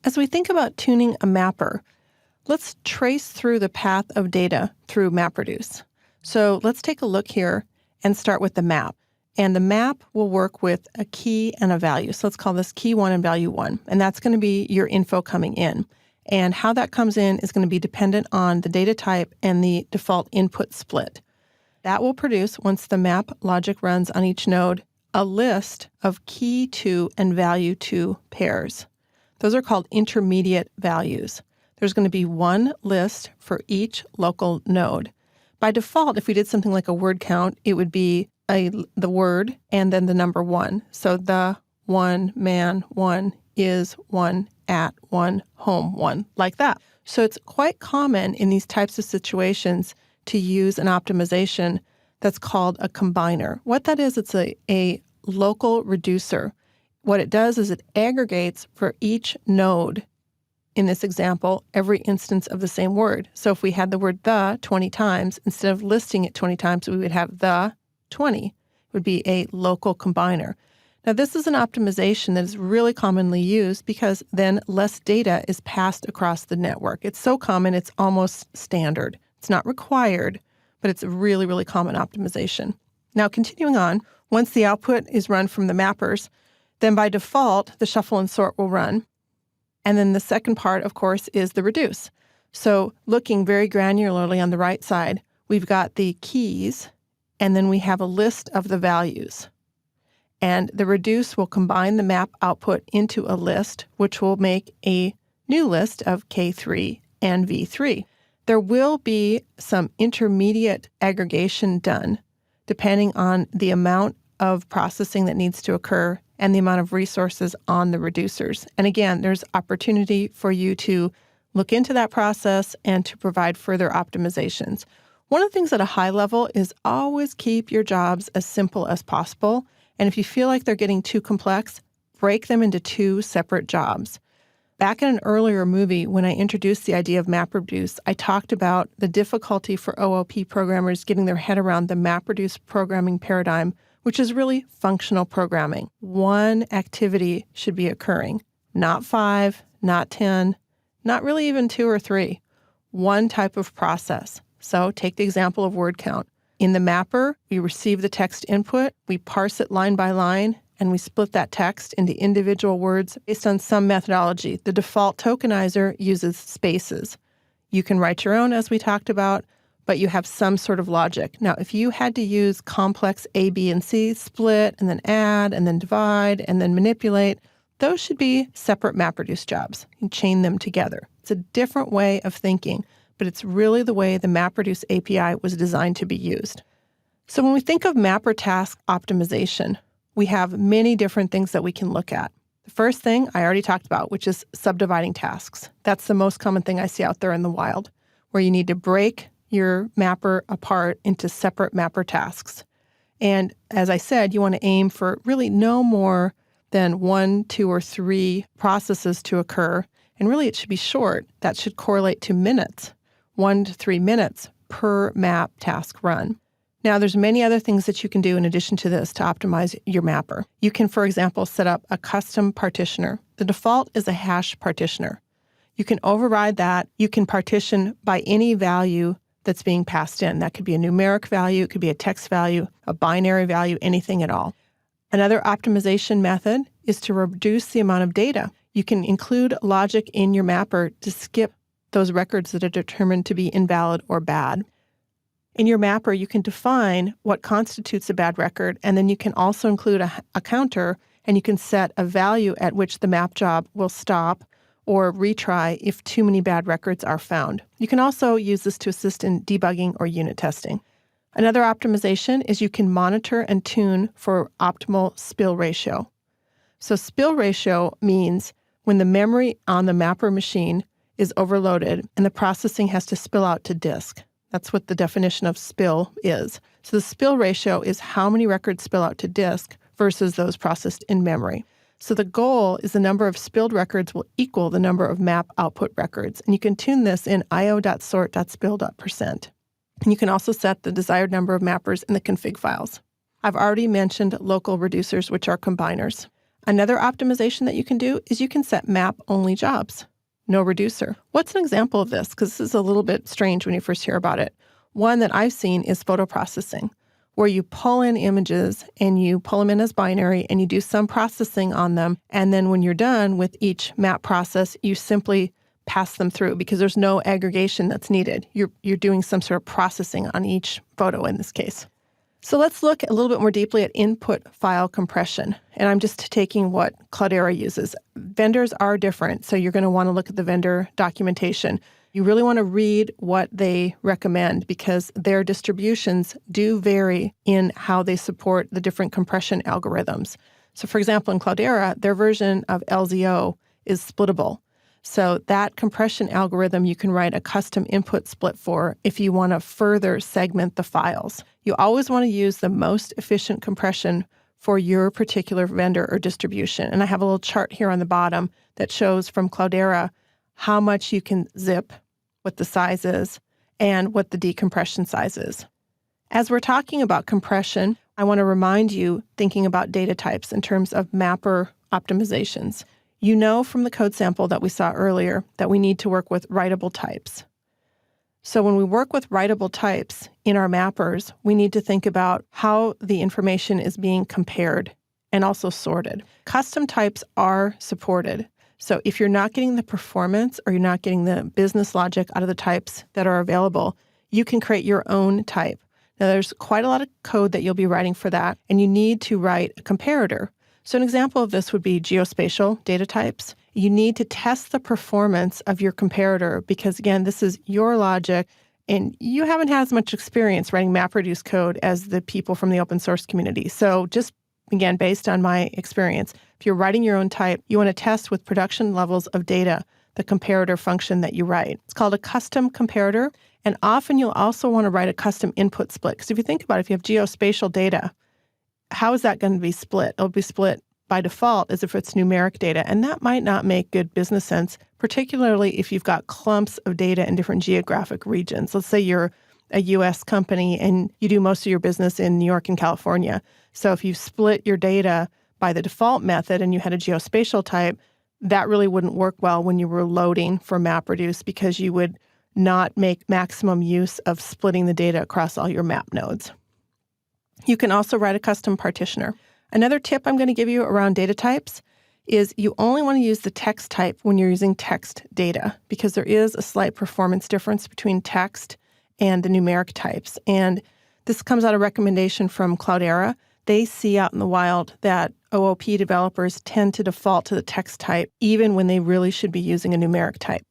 As we think about tuning a mapper, let's trace through the path of data through MapReduce. So let's take a look here and start with the map. And the map will work with a key and a value. So let's call this key 1 and value 1. And that's going to be your info coming in. And how that comes in is going to be dependent on the data type and the default input split. That will produce, once the map logic runs on each node, a list of key 2 and value 2 pairs. Those are called intermediate values. There's going to be one list for each local node. By default, if we did something like a word count, it would be the word and then the number 1. So the 1, man 1, is 1, at 1, home 1, like that. So it's quite common in these types of situations to use an optimization that's called a combiner. What that is, it's a local reducer. What it does is it aggregates for each node, in this example, every instance of the same word. So if we had the word the 20 times, instead of listing it 20 times, we would have the 20. It would be a local combiner. Now, this is an optimization that is really commonly used because then less data is passed across the network. It's so common, it's almost standard. It's not required, but it's a really, really common optimization. Now, continuing on, once the output is run from the mappers, then by default, the shuffle and sort will run. And then the second part, of course, is the reduce. So looking very granularly on the right side, we've got the keys, and then we have a list of the values. And the reduce will combine the map output into a list, which will make a new list of K3 and V3. There will be some intermediate aggregation done, depending on the amount of processing that needs to occur and the amount of resources on the reducers. And again, there's opportunity for you to look into that process and to provide further optimizations. One of the things at a high level is always keep your jobs as simple as possible. And if you feel like they're getting too complex, break them into 2 separate jobs. Back in an earlier movie, when I introduced the idea of MapReduce, I talked about the difficulty for OOP programmers getting their head around the MapReduce programming paradigm, which is really functional programming. One activity should be occurring, not 5, not 10, not really even 2 or 3. One type of process. So take the example of word count. In the mapper, we receive the text input, we parse it line by line, and we split that text into individual words based on some methodology. The default tokenizer uses spaces. You can write your own, as we talked about, but you have some sort of logic. Now, if you had to use complex A, B, and C, split, and then add, and then divide, and then manipulate, those should be separate MapReduce jobs. You chain them together. It's a different way of thinking, but it's really the way the MapReduce API was designed to be used. So when we think of mapper task optimization, we have many different things that we can look at. The first thing I already talked about, which is subdividing tasks. That's the most common thing I see out there in the wild, where you need to break your mapper apart into separate mapper tasks. And as I said, you want to aim for really no more than 1, 2, or 3 processes to occur. And really it should be short. That should correlate to minutes, 1 to 3 minutes per map task run. Now, there's many other things that you can do in addition to this to optimize your mapper. You can, for example, set up a custom partitioner. The default is a hash partitioner. You can override that. You can partition by any value that's being passed in. That could be a numeric value, it could be a text value, a binary value, anything at all. Another optimization method is to reduce the amount of data. You can include logic in your mapper to skip those records that are determined to be invalid or bad. In your mapper, you can define what constitutes a bad record, and then you can also include a counter, and you can set a value at which the map job will stop or retry if too many bad records are found. You can also use this to assist in debugging or unit testing. Another optimization is you can monitor and tune for optimal spill ratio. So spill ratio means when the memory on the mapper machine is overloaded and the processing has to spill out to disk. That's what the definition of spill is. So the spill ratio is how many records spill out to disk versus those processed in memory. So the goal is the number of spilled records will equal the number of map output records. And you can tune this in io.sort.spill.percent. And you can also set the desired number of mappers in the config files. I've already mentioned local reducers, which are combiners. Another optimization that you can do is you can set map-only jobs, no reducer. What's an example of this? Because this is a little bit strange when you first hear about it. One that I've seen is photo processing, where you pull in images and you pull them in as binary and you do some processing on them. And then when you're done with each map process, you simply pass them through because there's no aggregation that's needed. You're doing some sort of processing on each photo in this case. So let's look a little bit more deeply at input file compression. And I'm just taking what Cloudera uses. Vendors are different, so you're going to want to look at the vendor documentation. You really want to read what they recommend because their distributions do vary in how they support the different compression algorithms. So for example, in Cloudera, their version of LZO is splittable. So that compression algorithm you can write a custom input split for if you want to further segment the files. You always want to use the most efficient compression for your particular vendor or distribution. And I have a little chart here on the bottom that shows from Cloudera how much you can zip, what the size is, and what the decompression size is. As we're talking about compression, I want to remind you thinking about data types in terms of mapper optimizations. You know from the code sample that we saw earlier that we need to work with writable types. So when we work with writable types in our mappers, we need to think about how the information is being compared and also sorted. Custom types are supported. So if you're not getting the performance or you're not getting the business logic out of the types that are available, you can create your own type. Now, there's quite a lot of code that you'll be writing for that, and you need to write a comparator. So an example of this would be geospatial data types. You need to test the performance of your comparator because, again, this is your logic, and you haven't had as much experience writing MapReduce code as the people from the open source community. So just, again, based on my experience, if you're writing your own type, you want to test with production levels of data the comparator function that you write. It's called a custom comparator, and often you'll also want to write a custom input split. Because if you think about it, if you have geospatial data, how is that going to be split? It'll be split by default as if it's numeric data, and that might not make good business sense, particularly if you've got clumps of data in different geographic regions. Let's say you're a U.S. company and you do most of your business in New York and California. So if you split your data by the default method and you had a geospatial type, that really wouldn't work well when you were loading for MapReduce because you would not make maximum use of splitting the data across all your map nodes. You can also write a custom partitioner. Another tip I'm going to give you around data types is you only want to use the text type when you're using text data because there is a slight performance difference between text and the numeric types. And this comes out of recommendation from Cloudera. They see out in the wild that OOP developers tend to default to the text type even when they really should be using a numeric type.